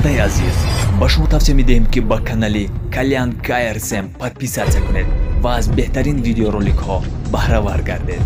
бинандаи азиз, ба шумо тавсия медиҳем ки ба канали Kalyan KRSM подписатсия кунед ва аз беҳтарин видеороликҳо баҳравар гардед.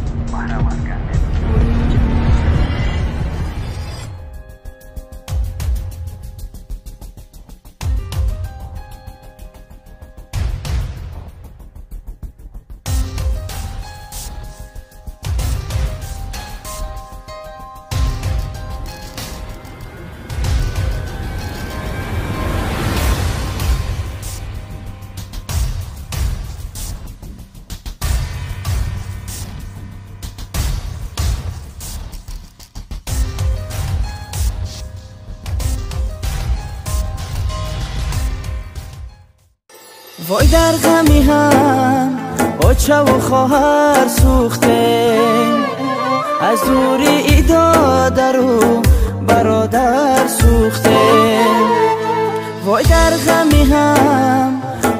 وای در غمی هم بچه و خواهر سوخته، از دوری ای دادر و برادر سوخته. وای در غمی هم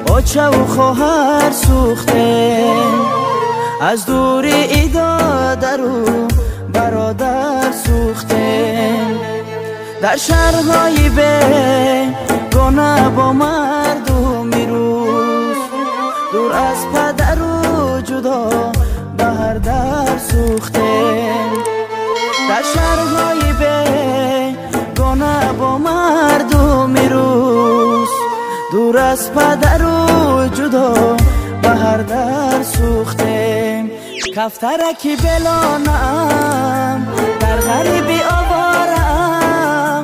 بچه و خواهر سوخته، از دوری ای دادر و برادر سوخته. در شهرهای بیگانه با مردمی روز، دور از پدر و جدا به هر در سوخته. در شهرهای بیگانه با مردمی روز، دور از پدر و جدا به هر در سوخته. کفترکی بلانم در غریبی آوارم،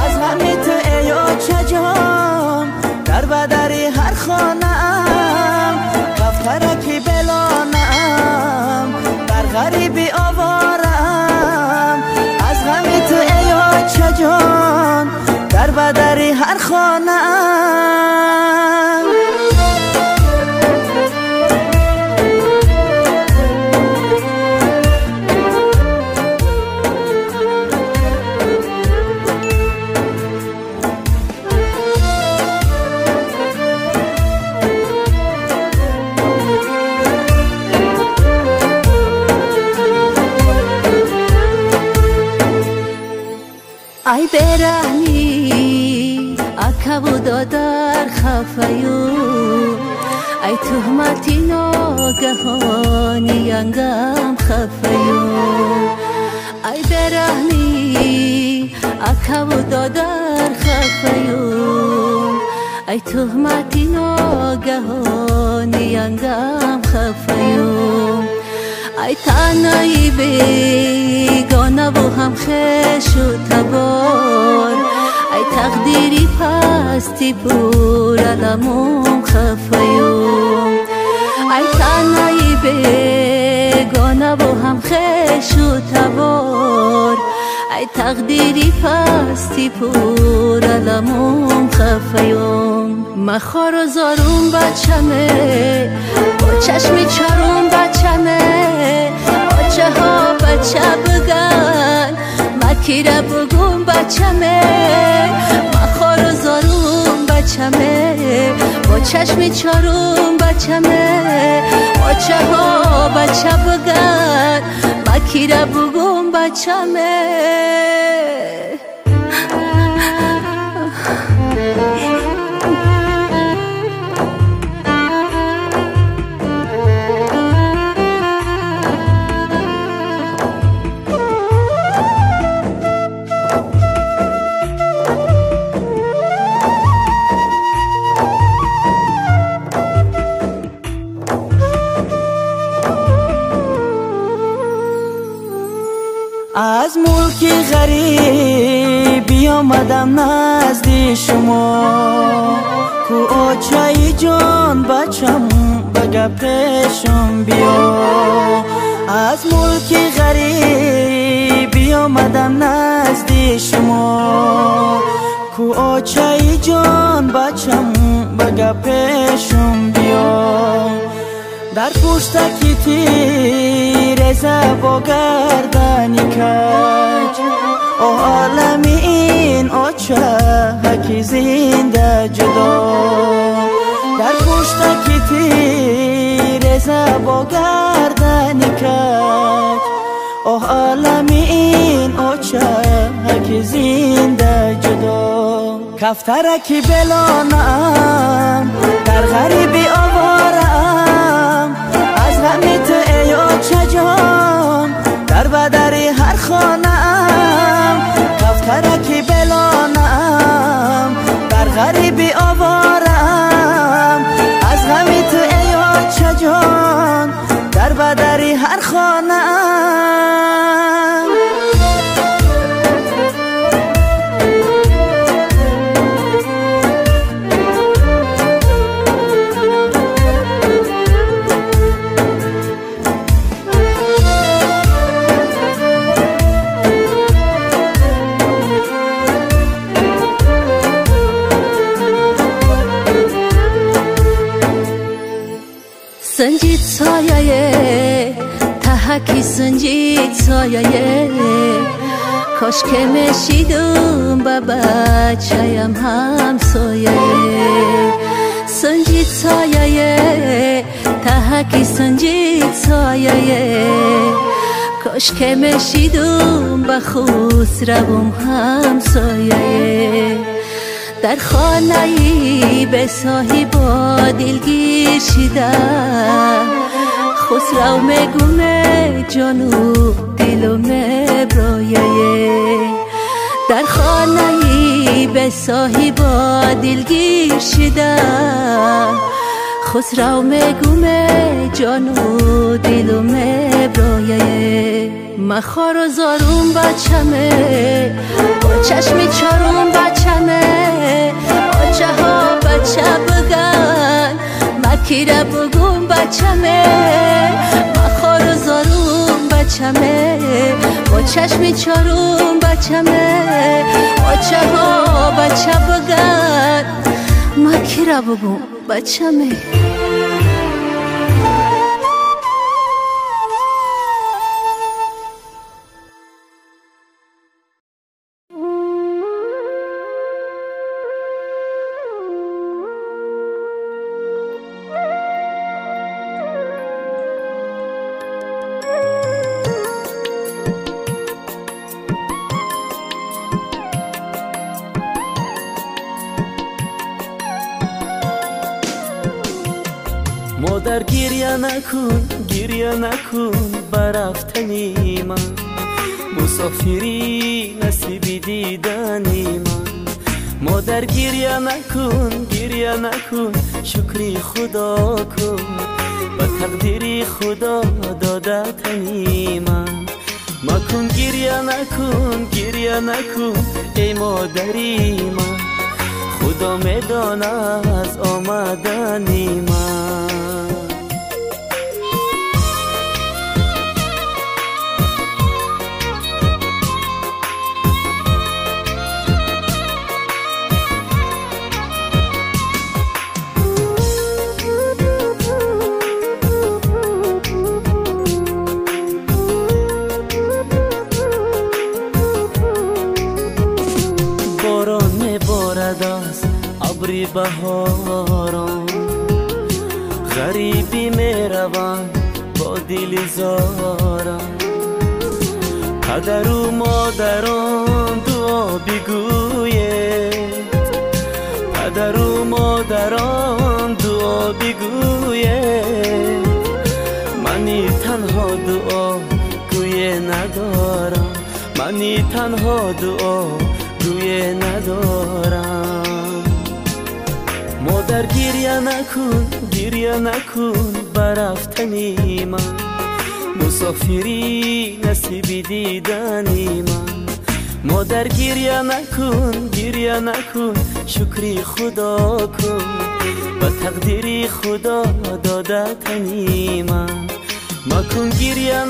از همه تو ای و چجام در بدری هر خانم. کفترکی بلانم در غریبی آوارم، از همه تو ای و چجام در بدری هر خانم. ای برهنی اکبو دادر خفیو، ای تهمتی ناگهانی انگم خفیو. ای برهنی اکبو دادر خفیو، ای تهمتی ناگهانی انگم خفیو. ای تنهایی بیگانه و هم خوش و تبار، ای تقدیری پستی پر علمم خفیوم. ای تنهایی بیگانه و هم خوش و تبار، ای تقدیری پستی پر علمم خفیوم. مخار و زارون بچمه با چشمی چارون بچمه، بچه ها بچه بگن مکیره بگون بچمه. مخار و زارون بچمه با چشمی چارون بچمه، بچه ها بچه بگن مکیره بگون بچمه. از ملک غریبی آمدم نزدی شما، کو آچای جان بچم بگه پیشم بیا. از ملک غریبی آمدم نزدی شما، کو آچای جان بچم بگه پیشم بیا. در پشتکی تیر زبا گردنی کج، او عالمی این آچه حکی زنده جدا. در پشتکی تیر زبا گردنی کج، او عالمی این آچه حکی زنده جدا. کفترکی بلانم در غریبی آوارم از غمی تو ای آچه جان در بدری هر خانم کفترکی بلانم در غریبی آوارم از غمی تو ای آچه جان در بدری هر خانم سنجید سایه تحکی سنجید سایه کاش که مشیدم با بچه‌ام هم سایه سنجید سایه تحکی سنجید سایه کاش که مشیدم با خسروم هم سایه در خانه‌ای به صاحبا دلگیر شدم خسرو مگومه جانو دلم برایه در خانه‌ای به صاحبا دلگیر شدم خسرو مگومه جانو دلم برایه مخار و زارون بچمه با چشمی چارون بچمه آچه ها بچه بگن مکیره بگون بچمه مخار و زارون بچمه با چشمی چارون بچمه آچه ها بچه بگن مکیره بگون بچمه مادر گریه نکن برفتنی من مسافری نصیبی دیدنی من مادر گریه نکن شکری خدا کن و تقدیری خدا داده تنی من مکن گریه نکن ای مادری من خدا میدانه از آمدنی من باران میبارد از ابری بهاران غریبی میروم با دل زارم پدر و مادران دعا بگوید پدر و مادران دعا بگوید منی تنها دعا گویه ندارم منی تنها دعا گویه ندارم مادر گریه نکن برفتنی من مسافری نصیبی دیدنی من مادر گریه نکن شکری خدا کن و تقدیری خدا داده تنی من مکن گریه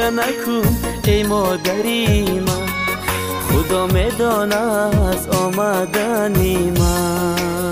نکن ای مادری من خدا میدانه از آمدنی من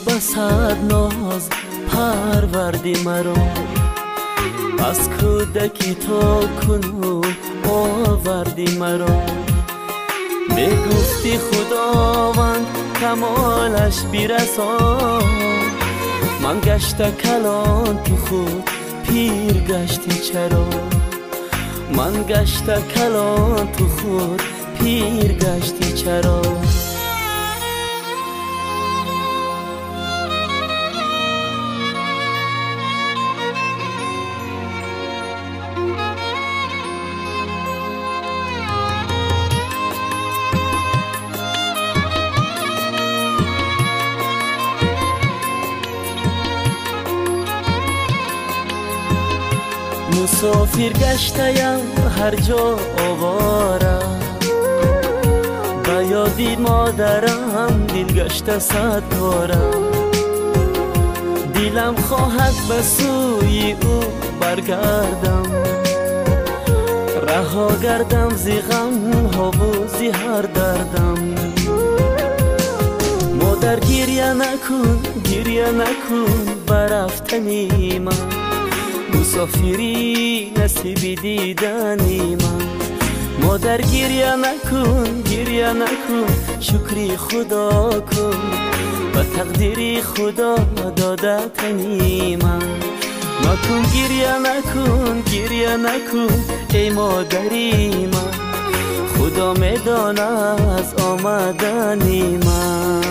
بسد ناز پروردی مرا از کودکی تا کنون آوردی مرا بگفتی خداوند کمالش بیرسان من گشته کلان تو خود پیر گشتی چرا من گشته کلان تو خود پیر گشتی چرا مسافر گشتیم هر جا آواره به یادی مادرم دل گشته صد باره دلم خواهد به سوی او برگردم رها گردم زی غم ها و زی هر دردم مادر گریه نکن برفتنی من مسافری نصیب دیدنی من مادر گریه نکن شکری خدا کن و تقدیری خدا داده تنی من نکن گریه نکن ای مادری من خدا میدانه از آمدنی من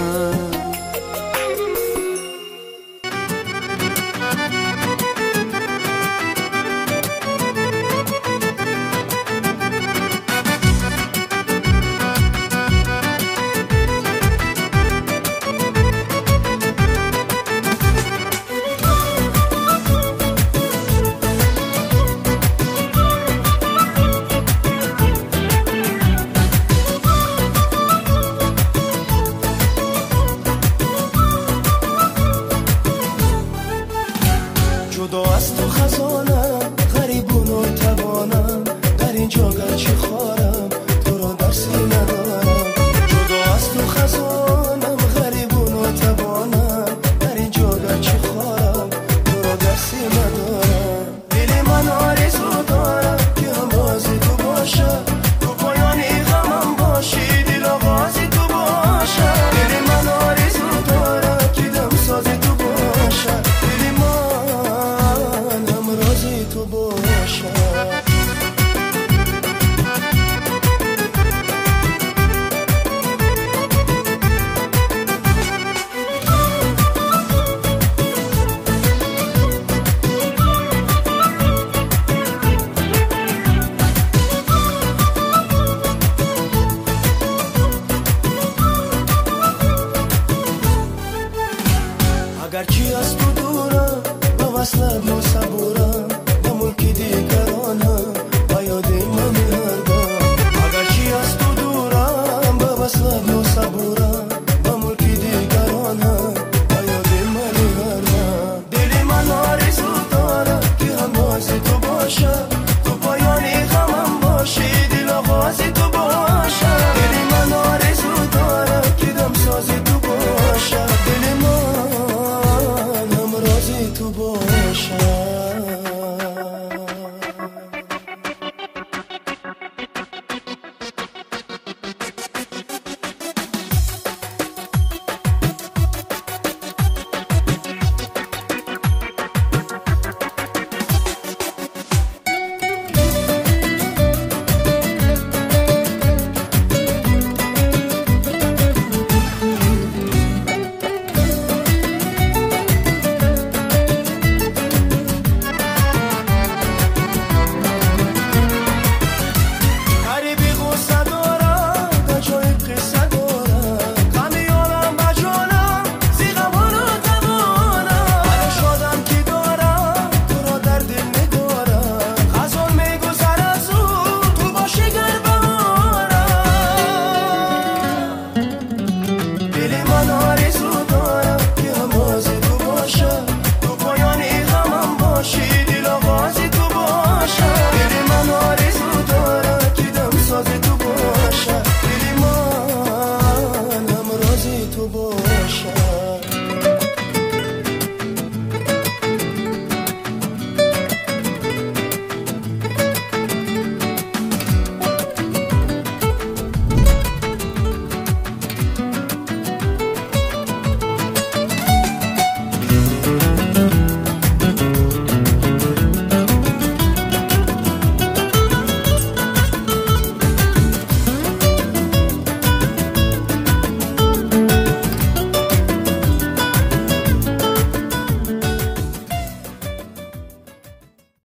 جدا از تو خزانم غریبون و توانم در اینجا گرچه خارم تو را درسی ندارم جدا از تو خزانم غریبون و توانم در اینجا گرچه خارم تو را درسی ندارم دل من آرزو دارم که همرازی تو باشم تو پایانی غمم باشی دل آغازی تو باشم دل من آرزو دارم که دمسازی تو باشم دل من همرازی تو باشم اگرچی از تو دورم به وصلت ناصبورم به ملک دیگرانم به یاد من می‌گردم اگرچی از تو دورم به وصلت